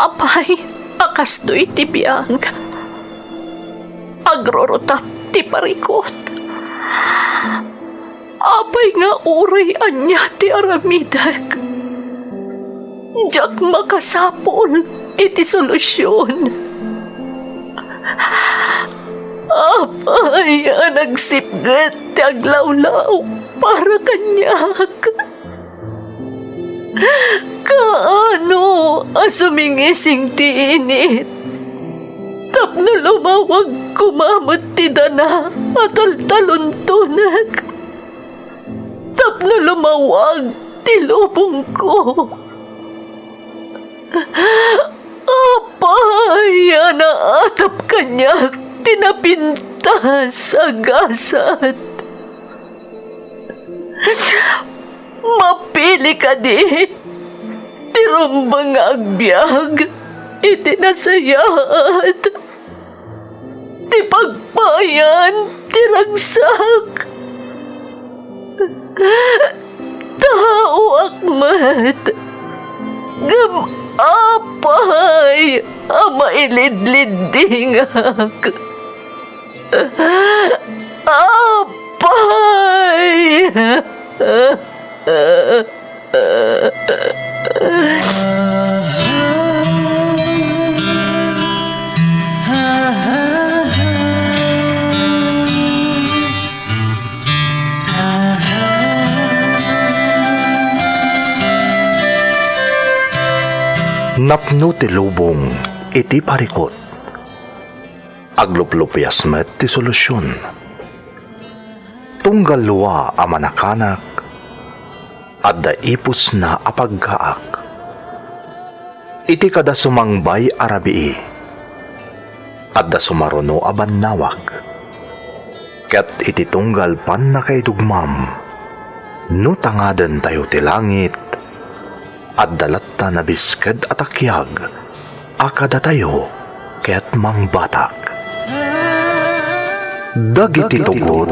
Apay, akastoy ti biyang. Agrorotap ti parikot. Apay nga uray anya ti aramidak. Diyak makasapol iti solusyon. Apay, nagsipgat ti aglawlaw para kanyak. Kaano asumingising ti init? Tapno lumawag kumamot ti dana at altaluntunag. Tapno lumawag ti lubong ko. Apay, naatap kanyak tinapintas agasat. Mapili ka di, tirumbang agbyag, itinasayat, ti pagpayan, tiragsak. Tao akmat, apay, mailidlidingak. Apay! Napno ti lubong iti parikot. Agluplupyas met ti solusyon. Tunggal luwa a manakanak at daipos na apagkaak. Iti kada sumangbay arabii at da sumaruno aban nawak. Ket iti tunggal pan na kay dugmam no tangaden tayo ti langit at dalatta na bisked at akyag akada tayo ket mangbatak. Dagiti tugot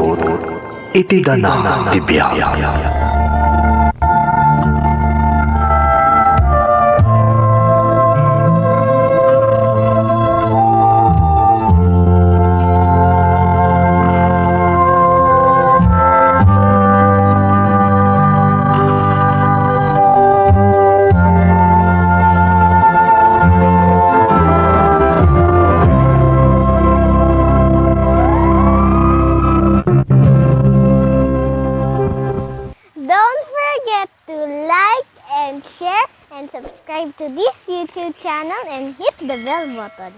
iti dana ti biyag. Subscribe to this YouTube channel and hit the bell button.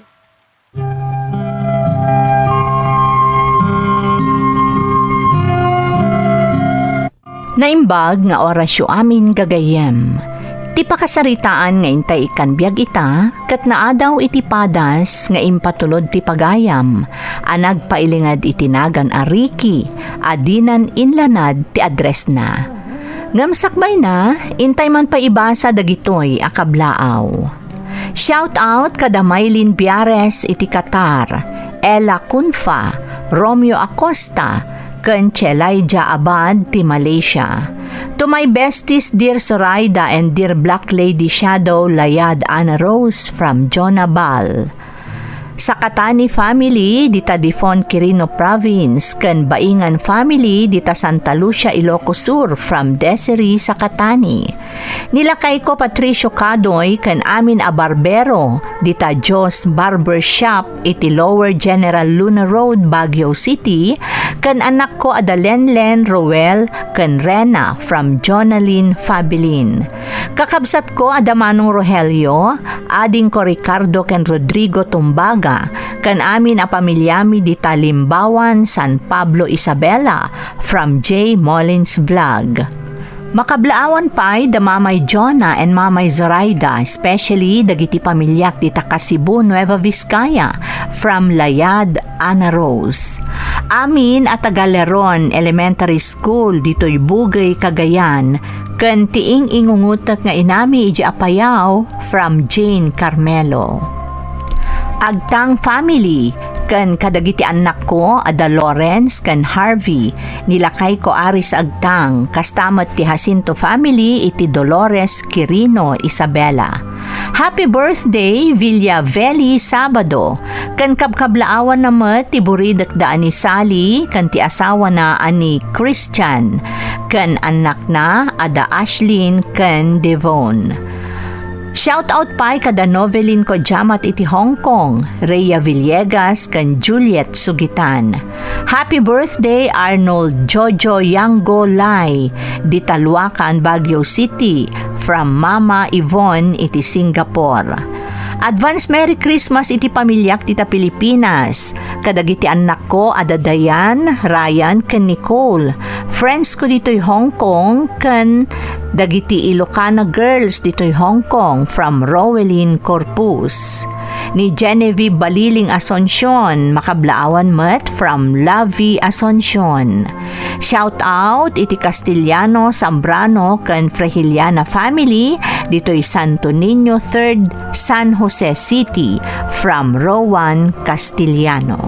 Naimbag nga orasyo amin gagayem. Ti pakasaritaan nga intay ikan biyag ita, kat naadaw iti padas nga impatulod ti pagayam, anag pailingad itinagan a Ricky, adinan inlanad ti address na. Ngamsakbay na, intay man pa ibasa dagitoy akablaaw. Shout out kada Maylin Biares iti Qatar, Ella Kunfa, Romeo Acosta, ken Chelaija Abad ti Malaysia. To my besties dear Zoraida and dear Black Lady Shadow Layad Ana Rose from Jonah Bal. Sa Katani family, dita Difon Quirino Province, ken Baingan family, dita Santa Lucia, Ilocos Sur, from Desiree sa Katani. Nilakay ko Patricio Cadoy, ken Amin Abarbero, dita Jos Barber Shop, iti Lower General Luna Road, Baguio City, ken anak ko Adalenlen Roel, ken Rena, from Jonalyn Fabilin. Kakabsat ko Adamanong Rogelio, ading ko Ricardo ken Rodrigo Tumbaga, kan amin a pamilyami di Talimbawan, San Pablo, Isabela, from J. Mullins Vlog. Makablaawan pa'y da Mamay Jonah and Mamay Zoraida, especially dagiti pamilyak di Takasibu, Nueva Vizcaya, from Layad Ana Rose. Amin at Tagaleron Elementary School dito'y Bugay, Cagayan, kan tiing ingungutak nga inami iji apayaw, from Jane Carmelo. Agtang family, kan kadagiti anak ko, Ada Lawrence, kan Harvey, nilakay ko Aris Agtang, kastamat ti Jacinto family, iti Dolores Quirino, Isabela. Happy birthday, Villa Veli Sabado. Kan kabkablaawan na ti buridak daan ni Sally, kan ti asawa na ani Christian. Kan anak na ada Ashlyn kan Devon. Shout out pa kada Novelin ko jamat iti Hong Kong, Rhea Villegas kan Juliet Sugitan. Happy birthday Arnold Jojo Yango Lai, di Talwakan, Baguio City, from Mama Yvonne iti Singapore. Advance Merry Christmas iti pamilyak tita Pilipinas. Kadagiti anak ko ada Dayan, Ryan, ken Nicole. Friends ko dito'y Hong Kong, ken dagiti Ilocana girls dito'y Hong Kong from Rowelyn Corpus. Ni Genevieve Baliling Asuncion, makablaawan met from Lavi Asuncion. Shout out iti Castellano, Zambrano, ken Frehiliana family dito'y Santo Niño 3rd, San Jose City from Rowan Castellano.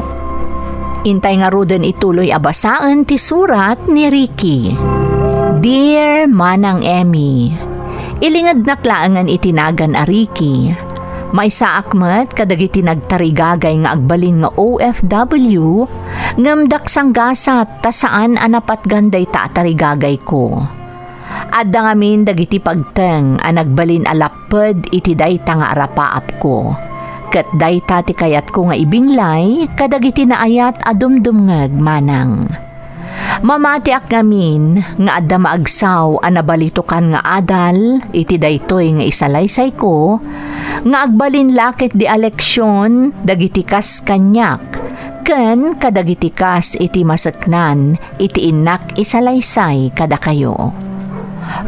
Intay nga ruden ituloy abasaan ti surat ni Ricky. Dear Manang Emmy, ilingad na klaangan itinagan a Ricky. May saakmet kadagiti nagtarigagay nga agbalin nga OFW ngamdak sang gasat ta saan anapat ganday ta tarigagay ko. Adda ngamin dagiti pagteng a nagbalin alaped iti dayta nga arapaap ko. Ket dayta ti kayat ko nga ibinglay kadagiti naayat a dumdumngeg manang. Mamati ak ngamin nga adda maagsaw a nabalitukan nga adal iti daytoy nga isalaysay ko nga agbalin lakit di eleksyon dagiti kas kanyak ken kadagiti kas iti masaknan iti inak isalaysay kada kayo.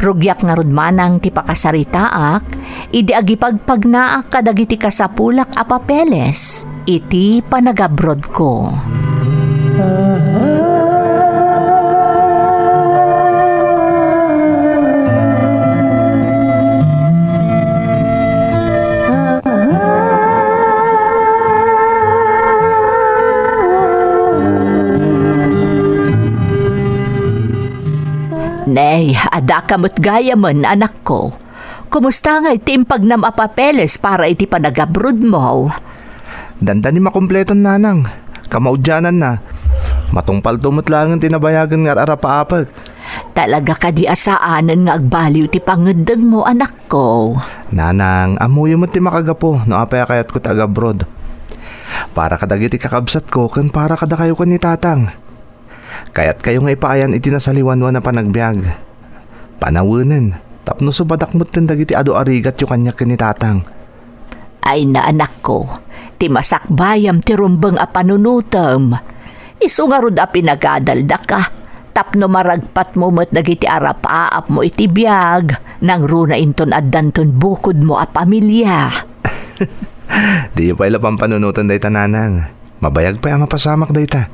Rugyak nga rudmanang ti pakasaritaak idi agipagpagnaak kadagiti kasapulak a papeles iti panagabrod ko. Nay, ada kamot gaya man anak ko. Kumusta nga iti impagnam a papeles para iti panagabrod mo? Dandan ni makumpleton nanang. Kamaudyanan na. Matungpal tumot lang ang tinabayagan nga arapa-apag. Talaga ka di asaanan nga agbaliw ti pangedeng mo anak ko. Nanang, amuyo mo ti makagapo no apaya kayat ko tagabrod. Para kadagiti kakabsat ko kan para kada kayo kan ni tatang. Kaya't kayo nga ipaayan iti nasaliwanwan na panagbiag. Panawunan, tapno subadak mo't tindagiti ado arigat yung kanya kinitatang. Ay na anak ko, ti masakbayam ti rumbang a panunutam. Isungarod a pinagadalda ka, tapno maragpat mo mo't dagiti arap-aap mo iti biag, nang runa inton addanton bukod mo a pamilya. Di pa ila pang panunutan day tananang. Mabayag pa yung mapasamak day ta.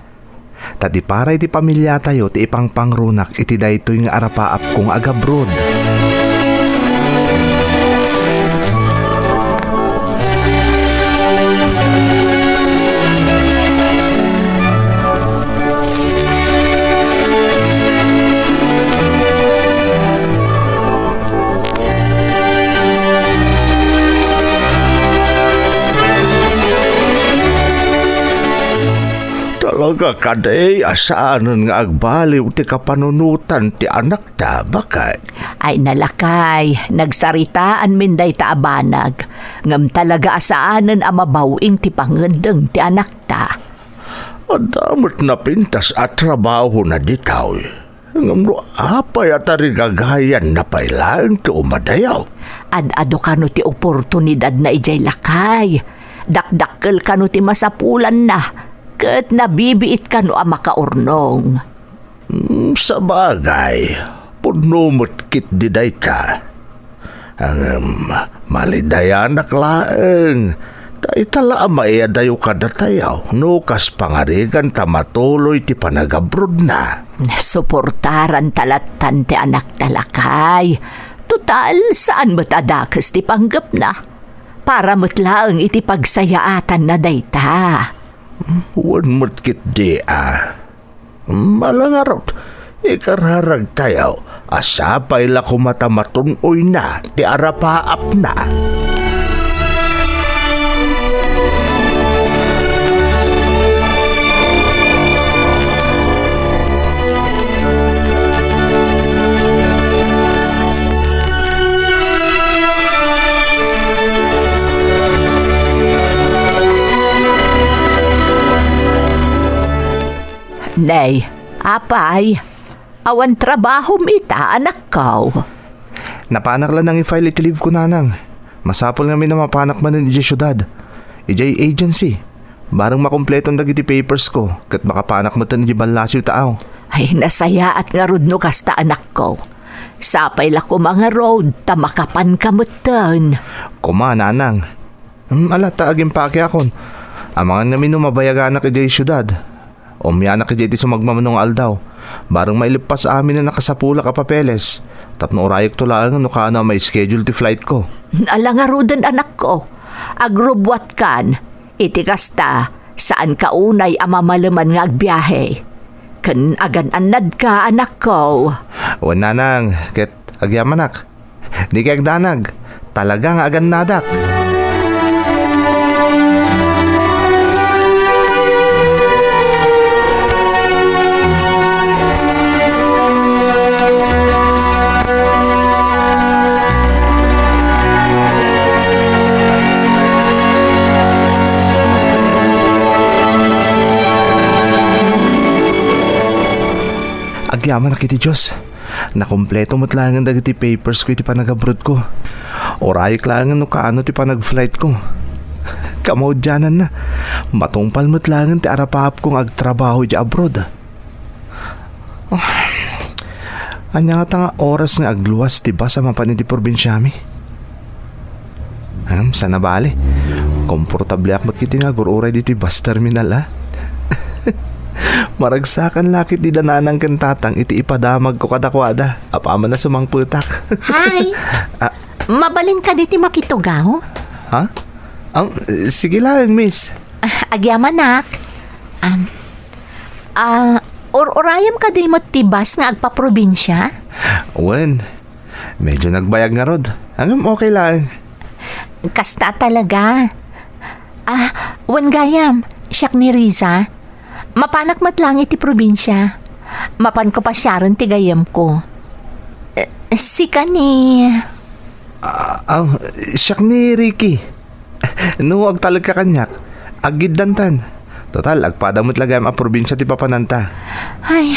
Tadi para iti pamilya tayo ti ipang pangrunak iti daytoy nga arapaap kong agabrod. Talaga kaday asaanan nga agbaliw ti kapanunutan ti anak ta bakay. Ay nalakay, nagsaritaan minday ta abanag. Ngam talaga asaanan a mabawing ti pangedeng ti anak ta. Adamot na pintas at trabaho na ditaw. Ngam no apay at arigagayan na pailaan ti umadayaw. Ad-ado ka no ti oportunidad na ijay lakay. Dakdakkel ka no ti masapulan na. Kat nabibiit ka no ang makaurnong. Sa bagay, punumot kit diday ka. Ang malidayan naklaeng. Tay tala maiyadayo ka datayaw. Nukas pangarigan tamatuloy ti panagabrod na. Suportaran talatan ti anak talakay. Total, saan mo't adakas ti panggap na? Para mo't laang iti pagsayaatan na dayta. Huwag mo't kit di malangarot, ikararag tayaw, asapay la kumatamaton oy na, di arapaap na. Nay, apay, awan trabaho mita anak ko. Napanak lang nang i-file iti leave ko, nanang. Masapol nga na mapanak man ng syudad. Ijay agency. Barang makompleto ang dagiti papers ko, kat makapanak mo tan iti banlasiw tao. Ay, nasaya at nga rudno kasta anak ko. Sapay la ko mga road, tamakapan kamutan. Kuma, nanang. Ala, taagin pa aki akon. Amangan namin mabayagan na kajay syudad. Umyanak kajay iti sumagmamanong aldaw. Barang mailipas amin na nakasapula ka papeles. Tapno orayok tulaan no ka na may schedule ti flight ko. Ala nga rodan anak ko. Agrobwat kan. Iti kasta, saan ka unay amamalaman nga agbiyahe? Kan agan anad ka anak ko. O nanang, ket agyamanak. Di kay agdanag. Talagang agan nadak. Agyaman na kiti Diyos. Nakompleto mo't lang ang dagiti papers ko iti panag-abroad ko. Orayik lang no kaano ti panag-flight ko. Kamaudyanan na. Matungpal mo't lang ti arapahap kong agtrabaho iti abroad. Anya nga tanga oras nga agluwas ti ba sa mapan iti probinsya mi? Sana bali. Komportable ak matkiti nga gururay diti bus terminal ha. Maragsakan lakit di dananang kentatang iti ipadamag ko kadakwada. Apaman na sumangputak. Hi! Mabalin ka diti makitugaw? Ha? Sige lang, miss. Agyamanak. Orayam ka di mo tibas nga agpa-probinsya? Wen, medyo nagbayag nga rod. Hanggang okay lang. Kasta talaga. Wan gayam, siyak ni Riza. Mapanak matlang iti probinsya. Mapan ko pa siyaron ti gayam ko. Sika ni... Siyak ni Ricky. No, agtalag ka kanyak. Agiddantan. Total, agpadamot lagay ang probinsya ti papananta. Ay,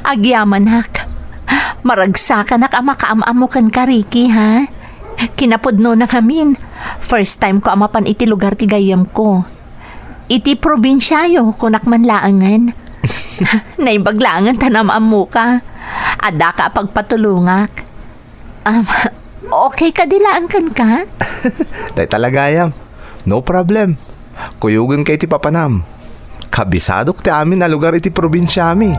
agyamanak. Maragsakan ang makaamamo kan ka, Ricky, ha? Kinapudno na kamin. First time ko amapan iti lugar ti gayam ko. Iti probinsyayo kunak man laangan. Naibaglaangan tanamam ka. Ada ka pagpatulungak. Okay ka dilaan kan ka? Tay talagayam. No problem. Kuyugan kay ti papanam. Kabisadok ti amin na lugar iti probinsya mi.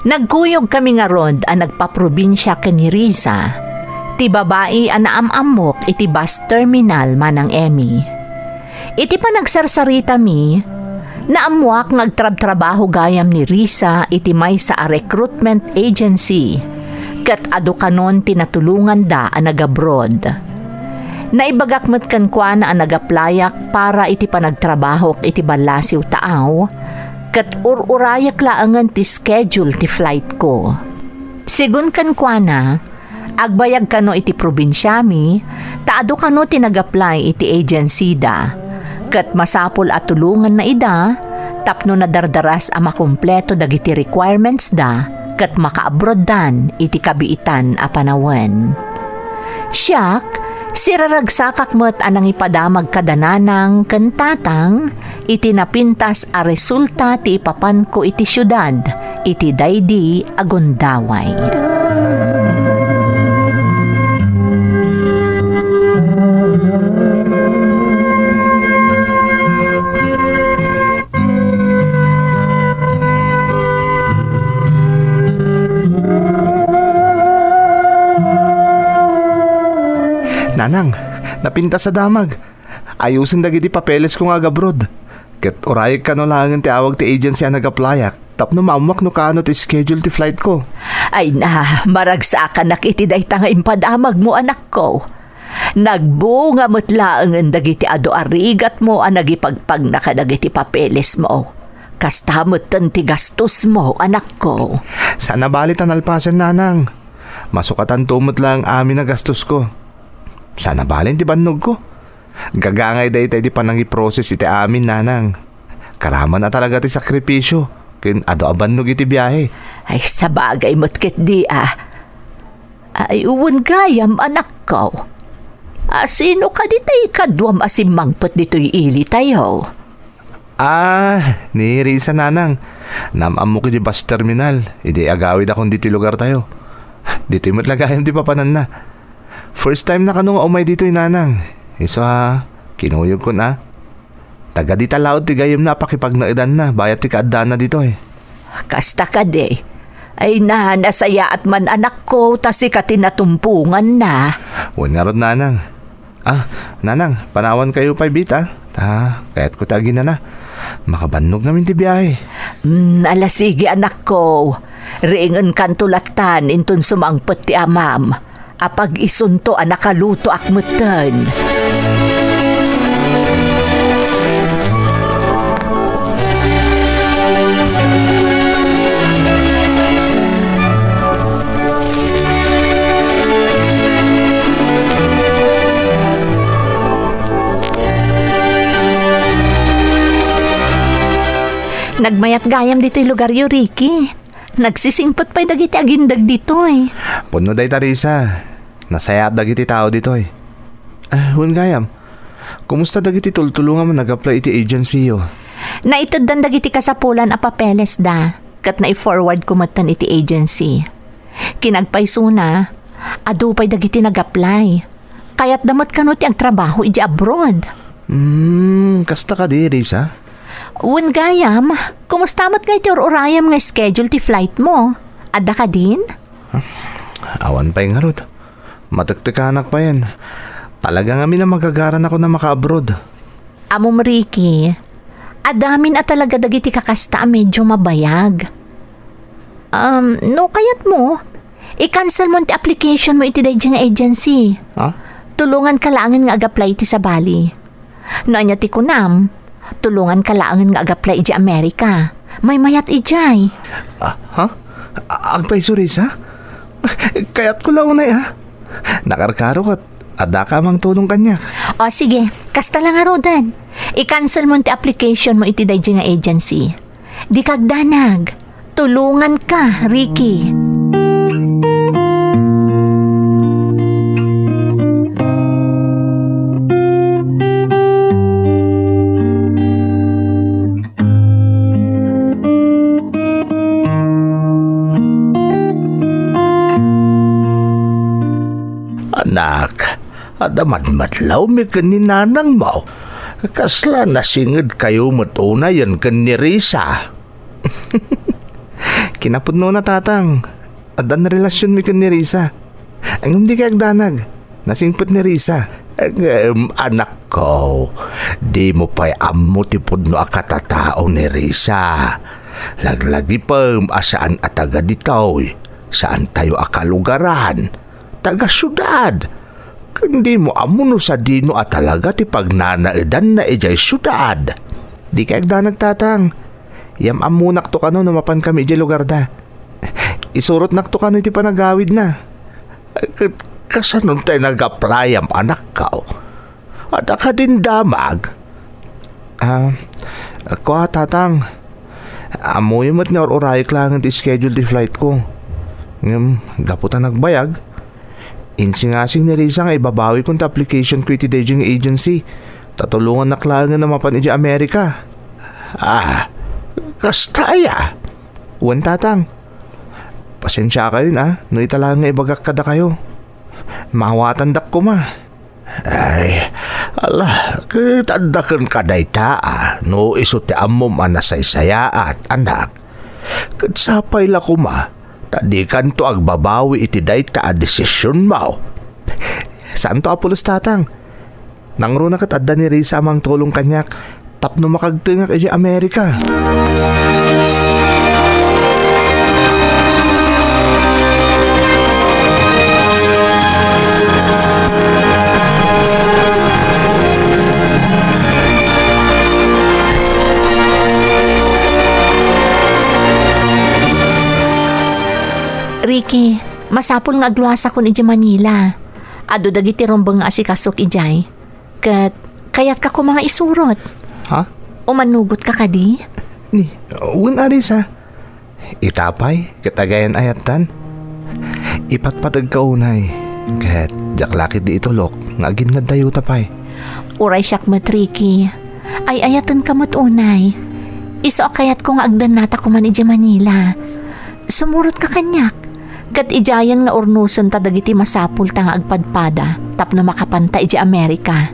Nagkuyog kami nga rod ang nagpaprobinsya ni Riza. Ti babae ang naamamok iti bus terminal manang Emmy. Iti pa nagsarsarita mi, naamuak ngagtrab-trabaho gayam ni Riza iti may sa recruitment agency. Kat ado kanon tinatulungan da ang nag-abroad. Naibagakmat kan kwa na ang nagaplayak para iti panagtrabaho iti balasiw taaw. Kat ururayak laangan ti schedule ti flight ko. Sigun kan kwa na, agbayag kano iti probinsya mi, taado kano tinag-apply iti agency da. Kat masapol at tulungan na ida, tapno na dardaras ang makumpleto dagiti requirements da, kat makaabroad dan iti kabiitan a panawen. Siyak, siraragsakak mo't anang ipadamag kadananang kentatang, iti napintas a resulta ti ipapan ko iti syudad, iti daydi agundaway. Nanang, napinta sa damag. ayusin dagiti papeles ko nga gabrod. Ket orayek ka no lang ti awag ti agency ang nag-applyak. Tapno mamuak no kaano ti schedule ti flight ko. Ay na, maragsakan nakiti day nga impadamag mo anak ko. Nagbunga mo't laang ang dagiti ado arigat mo ang nagipagpag na kadagiti papeles mo. Kastamot tan ti gastos mo anak ko. Sana balit ang alpasan nanang. Masukatan tumot lang amin na gastos ko. Sana balin ti bannog ko. Gagangay day tayo di panangi-process iti amin nanang. Karaman na talaga ti sakripisyo. Kin ado abannog iti biyahe. Ay sabagay mo't ket di Ay uwan gayam anak ko. Sino ka ditay kadwam asimangpot dito'y ili tayo? Ni Risa nanang. Namam mo ki di bus terminal. Idi agawid akong diti lugar tayo. Dito mo't lagayam di papanan na. First time na kanong umay dito'y nanang. Iso kinuyog ko na. Taga di talaod ti gayam na pakipag naidan na. Bayat ti kaadaan na dito eh. Kasta ka de. Ay nasaya at man anak ko tas ikatinatumpungan na. Huwag nga rod nanang. Nanang, panawan kayo pa bita. Kaya't ko tagi na. Makabannog namin ti biyahe. Alasigi anak ko. Ringan kan tulatan intun sumangpot ti amam. Apag isunto nakaluto akmutan. Nagmayat gayam dito'y lugar yu, Ricky. Nagsisingpot pa'y dagiti agindag dito'y. Puno day Tarisa. Nasaya at dagiti tao dito'y. Huwag gayam. Kumusta dagiti tultulungan mo nag-apply iti agency yo? Naitad dan dagiti kasapulan a papeles da. Kat na-forward kumatan iti agency. Kinagpaysuna, adupay dagiti nag-apply. Kaya't damot kanot yung trabaho iti abroad. Kasta ka di, Risa? Wan gayam, kumusta mo't nga iti urayam nga schedule ti flight mo? Adda ka din? Awan pa yung harot. Matagtikanak pa yan. Talagang amin na magagaran ako na maka-abroad. Amom Ricky, adamin at talaga dagiti kakasta medyo mabayag. No kayat mo, i-cancel mo ti application mo iti day nga agency. Tulungan ka laangin nga ag-apply iti sa Bali. Noanya ti kunam, tulungan ka laangin nga ag-apply iti Amerika. May mayat ijay. Agpay Risa? Kaya't ko lang unay Nakarkaro kat ada ka mang tulong kanyak. O sige, kasta lang arodan. I-cancel mo ti application mo iti day nga agency. Di kagdanag. Tulungan ka, Ricky. Anak, adamadmadlaw mi kaninanang mo. Kasla nasingid kayo matuna yan kan ni Risa. Kinapudno na tatang. Adan na relasyon mi kan ni Risa. Ang hindi ka agdanag. Nasingpot ni Risa. Anak ko, di mo pa'y amo tipod no akatatao ni Risa. Laglagi pa asaan ataga ditoy. Saan tayo akalugaran? Taga syudad. Kundi mo amuno sa dino at talaga ti pagnanaidan na ijay syudad. Di ka agdanag tatang. Yam amunak to kano mapan kami ijay lugar da. Isurot nak to kano iti panagawid na. Kasanon tayo nag-apply am anak ka? At ka din damag? Ako tatang. Amoy mo't nga oray klangan ti schedule ti flight ko. Gaputan nagbayag. Insingasing ni Risa nga ibabawi kong ta application ko iti Daging agency. Tatulungan na klangan na mapan iti Amerika. Kastaya? Uwan tatang. Pasensya kayo no italang nga ibagak kada kayo. Mahawatan dak ko ma. Ay, kitandakan ka day taa. No iso ti amom anasaysayaat, anak. Katsapay la ko ma. Tadi kan to agbabawi iti day taa desisyon mo. Saan to apulos tatang? Nangro na katadda ni Risa amang tulong kanyak. Tapno makagtingak iti Amerika. Ricky, masapul nga agluwas ako ni Manila. Ado dagiti rombang nga asikasok ijay. Kayat ka ko mga isurot. Ha? O manugot ka kadi? Ni, un Risa. Itapay, katagayan ayatan. Ipatpatag ka unay. Kahit jaklakit di itulok, nga ginadayo tapay. Uray siyak mat, Ricky. Ay ayatan ka mat unay. Iso kayat ko nga agdan nata ko man iji Manila. Sumurot ka kanyak. Kat ijayan nga urnuson ta dagiti masapul ta nga agpadpada tapno makapanta iji Amerika.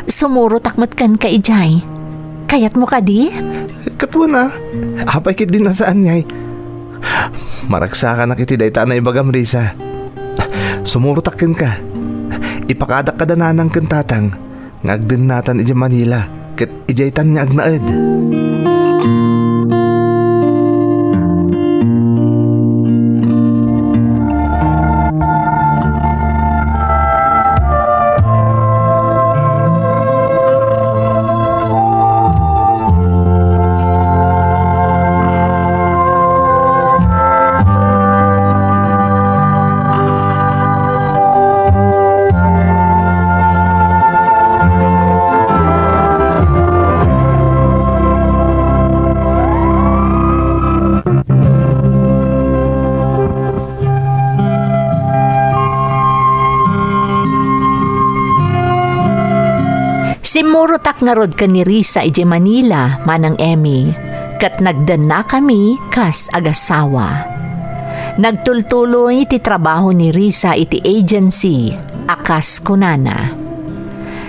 Sumurot akmat kan ka ijay. Kayat mo kadi? Katwa na. Apay kit din na saan ngay. Maragsakan na kiti dayta na ibagam Risa. Sumurutakin ka. Ipakadak ka dananang kantatang. Ngagdin natan iji Manila. Kat ijaytan nga agnaed. Simurutak nga rod ka ni Risa ije Manila, manang Emmy, kat nagdan na kami kas agasawa. Nagtultuloy iti trabaho ni Risa iti agency, akas kunana.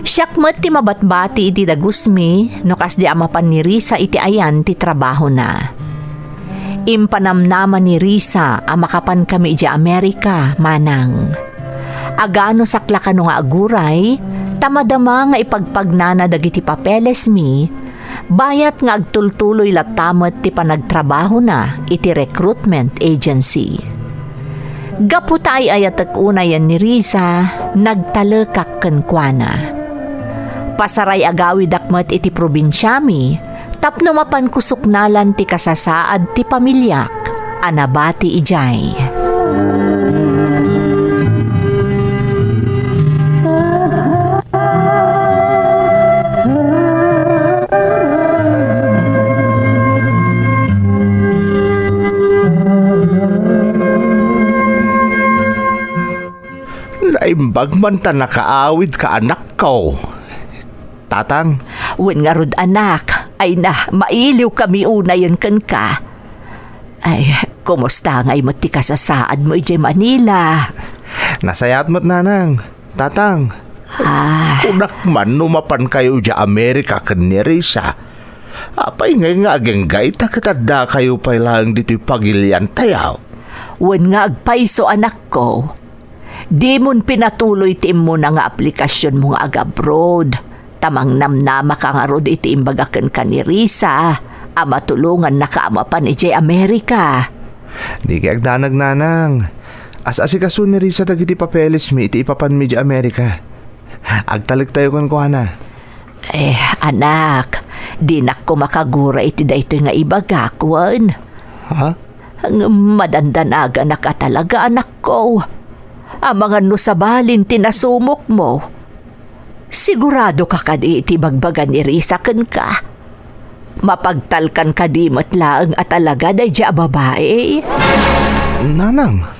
Siyakmat ti mabatbati iti dagusmi, no kas di amapan ni Risa iti ayan ti trabaho na. Impanamnaman ni Risa amakapan kami ije Amerika, manang. Agano sakla kano nga aguray, tamadama nga ipagpagnana dagiti papeles mi, bayat nga agtultuloy latamet ti panagtrabaho na iti recruitment agency. Gaputa ay ayatek unayan ni Risa, nagtalekak kenkwana. Pasaray agawi dakmet iti probinsya mi, tapno mapan kusuknalan ti kasasaad ti pamilyak, anabati ijay. Naimbag man ta nakaawid ka anak ko. Tatang, Wen nga rod anak, ay na, mailiw kami unayon kan ka. Ay, kumusta nga'y mati kasasaad mo ijay Manila? Nasayat mo't nanang. Tatang. unak man numapan kayo di Amerika ken ni Risa. Apay ngay nga agenggay takatadda kayo pa lang dito pagilyan tayaw. Wen nga agpaiso anak ko. Di mon pinatuloy ti mo na nga aplikasyon mo nga ag-abroad. Tamang namnama ka nga rod iti imbagaken ka ni Risa. Ama tulungan na kaama pa ni J. Amerika. Di kay agdanag nanang. As-asikaso ni Risa dagiti papeles mi iti ipapan mi di Amerika. Agtalik tayo kon kuana. Anak, di na ko makagura iti daytoy nga ibagakwan. Ha? Madandanaga na ka talaga, anak ko. Ang mga nusabalin tinasumok mo. Sigurado ka kadi iti bagbagan ni Risa ken ka. Mapagtalkan ka di matlaang at talaga day dya babae. Nanang.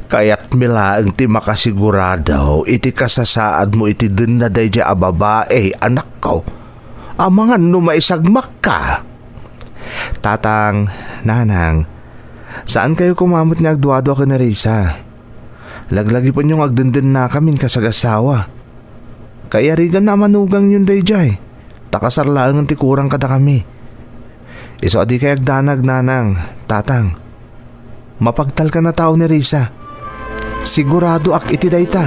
Kaya't milaang ti makasigurado iti kasasaad mo iti dun na day dya babae anak ko. Amangan numaisagmak ka. Tatang, nanang, saan kayo kumamot ni agduado ka na Risa? Laglagi po niyong agdendin na kamin kasagasawa. Kaya rigan na manugang yun day jay. Takasarlaang ti kurang kada kami. Iso adi kay agdanag nanang, tatang. Mapagtal ka na tao ni Risa. Sigurado ak iti dayta.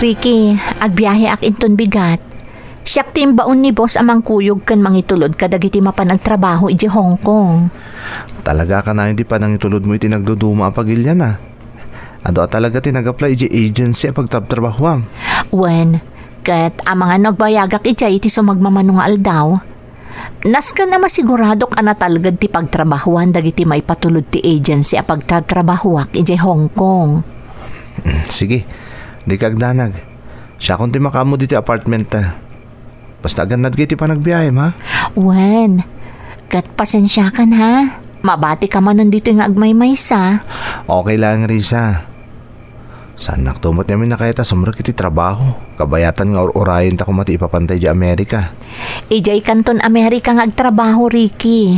Ricky, agbiyahe ak inton bigat. Siyak timbaon ni boss amang kuyog kan mangitulod kadagiti mapanagtrabaho iji Hong Kong. Talaga ka na hindi pa nang itulod mo itinagduduma ang pagilya na. Ado talaga tinag-apply iji agency pagtabtrabahuam. Wen, kat ang mga nagbayagak ijay iti sumagmamanungal daw. Nas ka na masiguradok anatalgad ti pagtrabahuan dagiti may patulod ti agency a pagtatrabahuak iji Hong Kong. Sige, di kagdanag. Siya kung ti makamo diti apartment ta. Basta ganad kiti pa nagbiyahe ma. Wen, kat pasensya ka na. Mabati ka man nandito nga agmay-maysa. Okay lang, Risa. Saan naktumot namin na kaya ta sumra kiti trabaho. Kabayatan nga orayin ta kumati ipapantay di Amerika. Ijay kanton Amerika nga agtrabaho, Ricky.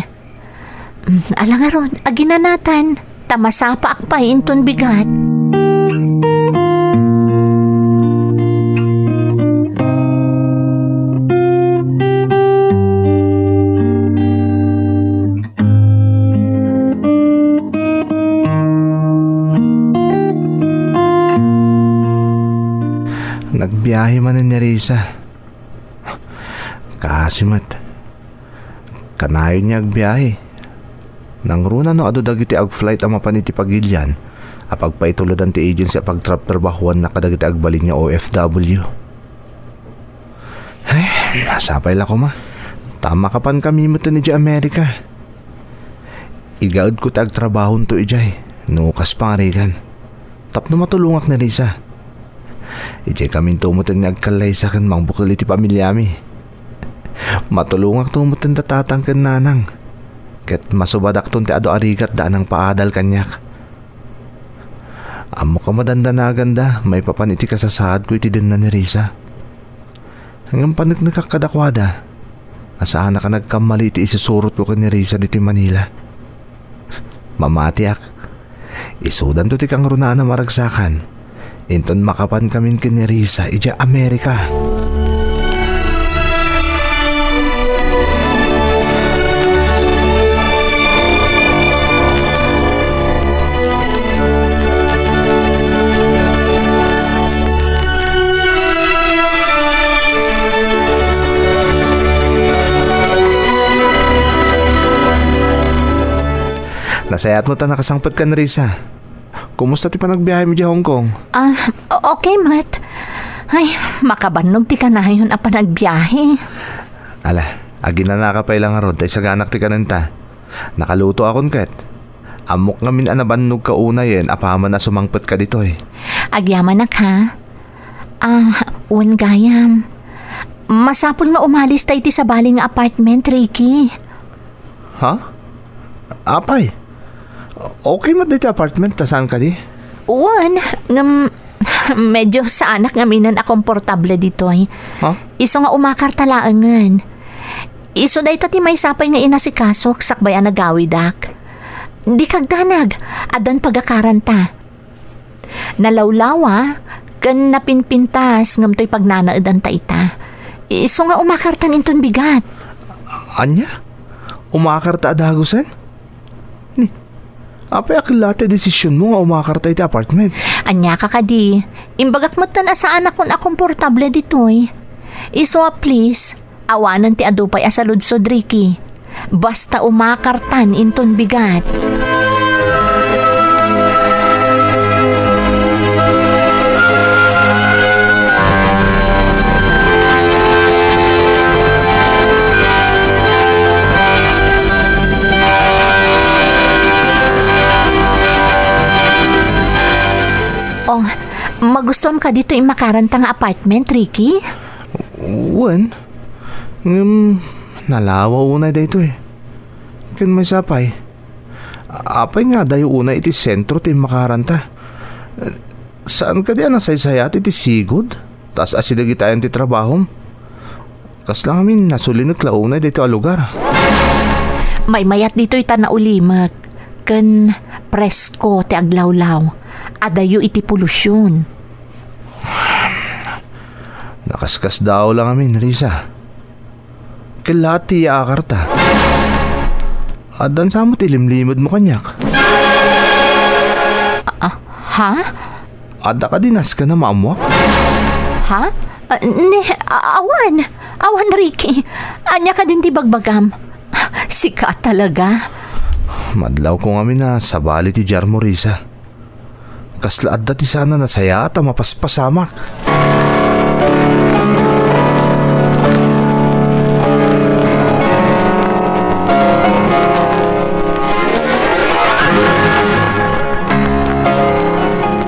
Alang aron, aginanatan. Tamasapa akpay inton bigat. Nagbiyahe man ni Risa. Kasimat. Kanayon niya agbiyahe. Nang runa no ado dagiti ag-flight ang mapaniti pagilyan apag paitulodan ti agency a pagtrabahuan na kadagiti agbalin niya OFW. Ay, nasapay la ko ma. Tama kapan kami mo ni di Amerika. Igaod ko ti agtrabahon to ijay. Nukas pangarigan. Tapno matulungak ni Risa. Ijay kami tumutin ni agkalay sa kan mang bukal iti pamilyami. Matulungak tumutin tatatang kan nanang. Ket masubadak ton ti ado arigat daan ang paadal kanyak. Amo ka madanda na ganda, may papaniti ka sa sahad ko iti din na ni Risa. Hanggang panig nakakadakwada, asaan na ka nagkamali iti isusurot ko ka ni Risa diti Manila. Mamatiak, isudan to ti kang runaan na maragsakan. Inton makapan kamin kin ni Risa ija Amerika. Nasayat mo ta nakasangpet ka ni Risa. Kumusta ti pa nagbiyahe mo di Hong Kong? Okay, Matt. Ay, makabanog ti kanayon a panagbiyahe. Ala, agi na nakapay lang arod tay saganak ti kanenta. Nakaluto akon ket. Amok ngamin anabannog ka una yen apaman na sumangpet ka dito eh. Agyaman nak ha? Wen gayam. Masapul nga umalis tayo ti sa baling nga apartment, Ricky. Ha? Apay? Okay mo dito apartment, tasaan ka di? Wen, medyo sa anak nga minan a komportable dito ay. Ha? Iso nga umakartalaangan. Iso da ito ti may sapay nga inasikasok sakbay ang nagawidak. Di kagdanag, adan pagakaranta. Nalawlawa, kan napinpintas ngam to'y pagnanaed ang taita. Iso nga umakartan inton bigat. Anya? Umakarta adagusan? Apay akilate desisyon mo nga umakarta iti apartment. Anya ka kadi, imbagak matan asaan akon a komportable ditoy. Iso please, awanan ti adupay asaludsod, Ricky. Basta umakartan inton bigat. Oh, magustuhan ka dito yung makaranta nga apartment, Ricky? Wen? Nalawa unay dito eh. Kan may sapay. Apay nga dayo una iti sentro ti makaranta. Saan ka diyan nasaysayat iti sigod? Tas asidag itayan ti trabahom. Kas lang amin nasulinog launay dito a lugar. May mayat dito ita na ulimak. Kan presko ti aglawlaw. Adayo iti polusyon. Nakaskas daw lang amin, Risa. Kalati akarta. Adan sa mo tilimlimod mo kanyak. Ha? Ada ka dinas ka na maamwak? Ha? Awan. Awan, Ricky. Anya ka din ti bagbagam. Sika talaga. Madlaw ko nga na sa bali ti Jarmo Risa. Kaslaad dati sana na saya at mapaspasamak.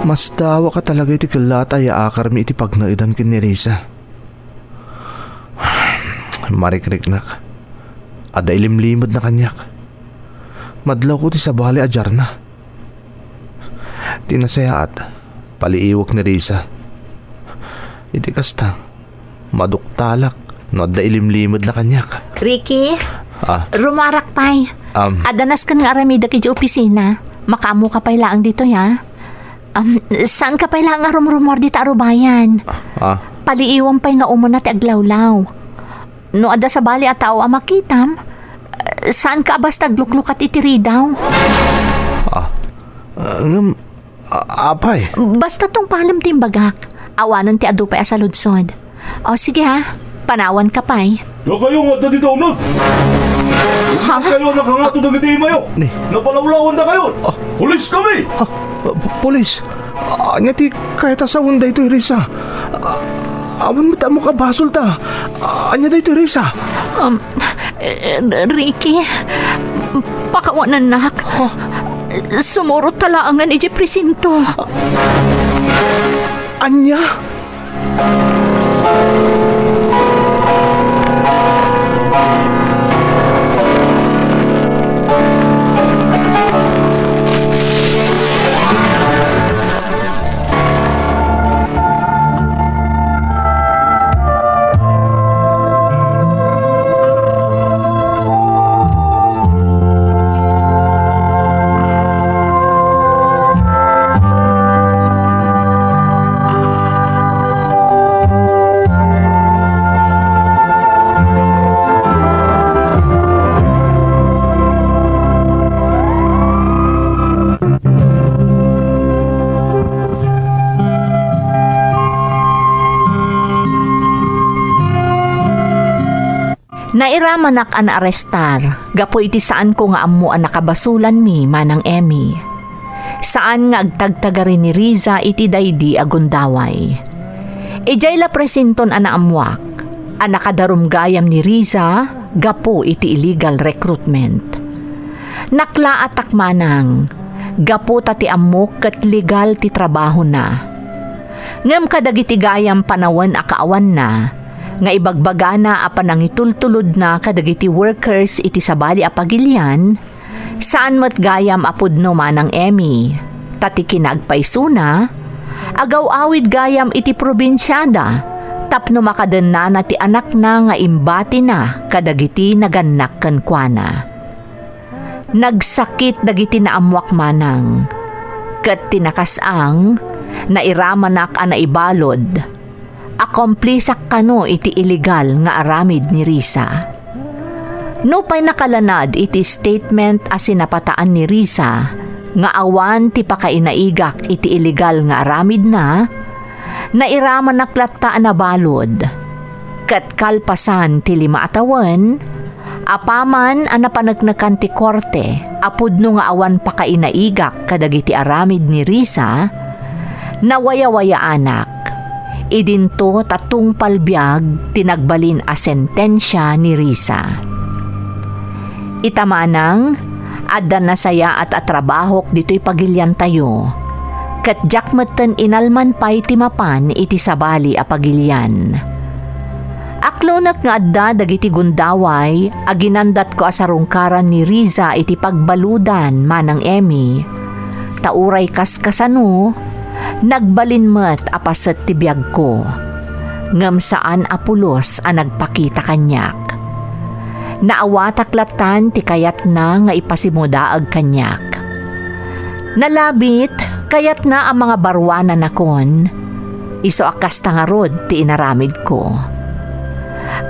Mas dawa ka talaga iti kilata ya akar mi iti pagnaidan kin ni Risa. Marikrik nak. Ada ilimlimod na kanyak. Madlaw ko ti sabali ajar na. Tinasaya at paliiwak ni Risa. Iti kasta. Maduktalak. No ada ilimlimod na kanyak. Ricky, rumarak pay. Adanas ka nga aramida ki di opisina. Makamu ka pay laang dito ya. Saan ka pay laang rumrumor dito arubayan? Paliiwang pay nga umuna ti aglawlaw. No ada sa bali at tao amakitam, saan ka basta gluklukat itiri daw? Apay. Basta tong palam timbagak. Awanan ti adu pay asaludsod. O sige ha, panawan ka pay. Na kayo nga dito unod! Ha? Kayo nakangato na giti mayo! Napalawlawan na kayo! Pulis kami! Pulis? Anya ti kahit asawon da ito, Risa. Awan mo ka basol ta. Anya da ito, Risa. Ricky, pakawanan nak. Sumurot talaangan iji presinto. Anya? Nairamanak an arestar, gapo iti saan ko nga ammo an nakabasulan mi manang Emmy. Saan nga agtagtagarin ni Riza iti daydi agundaway. Ijay la presinton an amwak, an nakadarumgayam ni Riza, gapo iti illegal recruitment. Naklaatak manang, gapo tati amok ket legal ti trabaho na. Ngem kadagiti gayam panawan akaawan na, nga ibagbagana apan ang itultulod na kadagiti workers iti sabali apagilyan, saan mat gayam apudno manang Emmy, tati kinagpaisuna, agaw awid gayam iti probinsyada, tapno makadenana ti anak na nga imbati na kadagiti naganak kenkwana. Nagsakit dagiti naamwak manang, ket tinakasang nairamanak ana ibalod, akomplisak kano iti illegal nga aramid ni Risa. No pay nakalanad iti statement as sinapataan ni Risa nga awan ti pakainaigak iti illegal nga aramid na, nairaman naklatta na balod. Kat kalpasan ti 5 atawan, apaman ang napanagnakan ti korte, apudno nga awan pakainaigak kadagiti aramid ni Risa, nawaya-waya anak. Idinto tatong palbiag tinagbalin a sentensya ni Risa. Itamanang, adda na saya at atrabahok dito'y pagilyan tayo. Kat jakmeten inalman pa'y timapan iti sabali a pagilyan. Aklonak nga adda dagiti gundaway, aginandat ko asarungkaran ni Riza iti pagbaludan manang Emmy. Tauray kaskasano, nagbalin met apaset ti biag ko. Ngem saan apulos a nagpakita kanyak. Naawataklatan ti kayat na nga ipasimudaag kanyak. Nalabit kayat na ang mga barwana nakon, iso akas tangarod ti inaramid ko.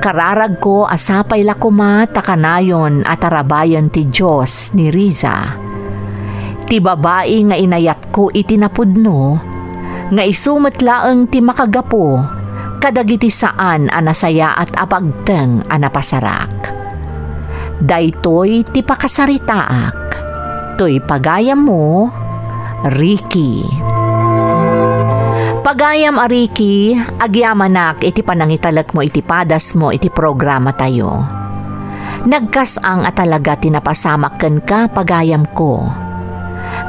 Kararag ko asapay lakuma takanayon at arabayan ti Diyos ni Riza. Ti babae nga inayat ko itinapudno, nga isumet laeng ti makagapo, kadagiti saan anasaya at abagteng anapasarak. Daytoy ti pakasaritaak, toy pagayam mo, Ricky. Pagayam a Ricky, agyamanak iti panangitalak mo iti padas mo iti programa tayo. Nagkasang at talaga tinapasamakken ka pagayam ko.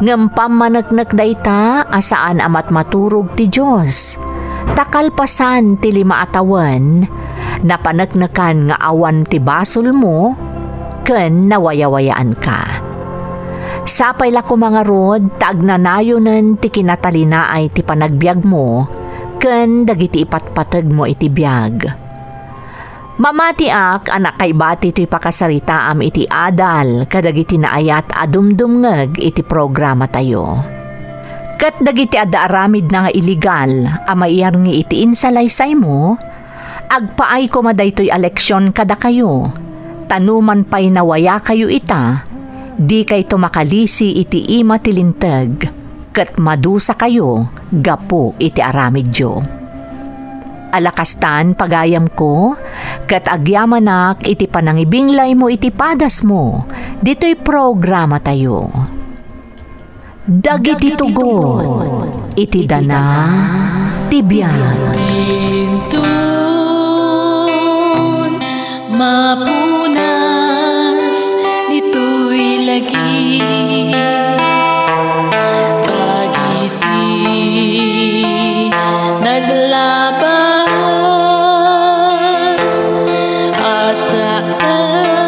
Ngampam managnak dayta asaan amat maturog ti Diyos. Takalpasan ti 5 atawan, napanagnakan nga awan ti basol mo, ken nawayawayaan ka. Sapay la ko mga rod, taagnanayonan ti kinatalinaay ti panagbiag mo, ken dagiti ipatpatag mo iti biag. Mamatiak anak kay bati ti pakasaritaam iti adal kadagiti naayat adumdumngeg iti programa tayo. Kat dagiti adda aramid na nga iligal amayar nga iti insalaysay mo, agpaay ko madaytoy eleksyon kada kayo, tanuman pay nawaya kayo ita, di kay tumakalisi iti ima tilintag, kat madusa kayo gapo iti aramidyo. Alakastan pagayam ko, kat agyamanak iti panangibinglay mo iti padas mo, dito'y programa tayo. Dagiti tugon, iti dana, tibiyag. Tun, mapunas, dito'y lagi. Dagiti, naglabas, asaan